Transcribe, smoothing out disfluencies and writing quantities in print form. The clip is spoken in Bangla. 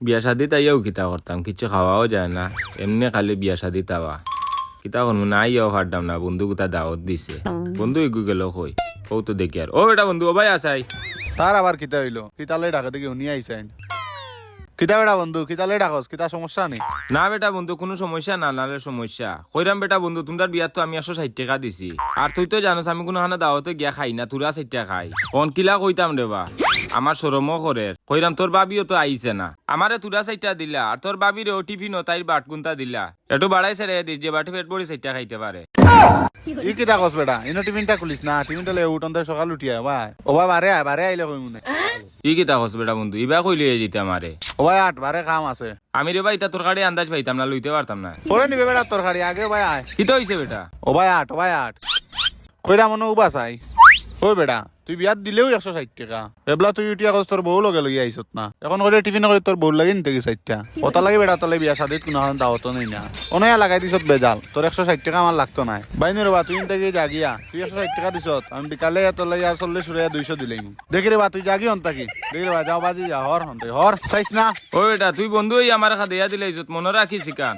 বিয়া শাদি তাইয়াও কিতা করতাম, কিছু খাওয়াও যায় না, এমনি খালি বিয়া শাদি তাওয়া কিতা করবো না, আইয়াও পারতাম না। বন্ধু কোথা দাওয়াত দিছে, বন্ধু এগু গেল কই, ও তো দেখি আর ও বেটা বন্ধু ও ভাই আসাই। তার আবার কিতা হইলো? কিতালে ঢাকা থেকে উনি আইছেন? কিতা বেটা বন্ধু, কিতালে ডাকস? কিতা সমস্যা নেই? না বেটা বন্ধু কোনো সমস্যা না, নালে সমস্যা কইরাম বেটা বন্ধু, তোমার বিয়াত তো আমি 160 টাকা দিছি, আর তুই তো জানোস আমি কোনো হানা দাওয়াতে গিয়া খাই না, তুরা 60 টাকা খাই। কোন কিলা কইতাম রে বা, আমার শরমও করে কইরাম তোর বাবিও তো আইছে না, আমারে তুরা 60 টাকা দিলা, আর তোর বাবির ও টিফিন ও তাই বাট গুনতা দিলা, একটু বাড়াই ছেড়ে দিস যে বাটি পেট ভরি 60 টাকা খাইতে পারে। ই কিতা কস বেটা? ইনো টিফিনটা খুলিস না, টিফিনটা লে উঠন সকাল উঠিয়া ভাই। ও ভাই বারে আইলে কই মনে। ই কিতা হস বেটা বন্ধু, ইবা কইলে যেতে আমারে। ও ভাই 8 বারে কাম আছে। আমি রে ভাই তা তোর গাড়ি আন্দাজ পাইতাম না, লইতে পারতাম না। পরে নিবে বেটা তরকারি, আগে ভাই আয়। কিতা হইছে বেটা? ও ভাই 8, ও ভাই 8 কইরা মনে উবা চাই। ওই বেটা তুই বিয়াত দিলেও 160 টাকা, এবলা তুই উঠিয়া কস তোর বউ লগে লইয়া আইছত না, এখন করে টিফিন করে তোর বউ লাগি নিতে গেছে 60 ওটা লাগে বেটা, তলে বিয়া শাদিত কোনো দাওয়াত নেই না, অনয়া লাগাই দিছত বেজাল, তোর 160 টাকা আমার লাগতো না। বাইনি রে বা তুই ইনতে গিয়ে জাগিয়া, তুই 160 টাকা দিছত, আমি বিকালে তোর লাগে আর 40 উড়াইয়া 200 দিলেই। দেখি রে বা তুই জাগি হন তাকি, দেখি রে বা যাও বাজি যা, হর হন্তে হর চাইছ না। ও বেটা তুই বন্ধু আমার খা দেয়া দিলে ইজত মনে রাখিস কান।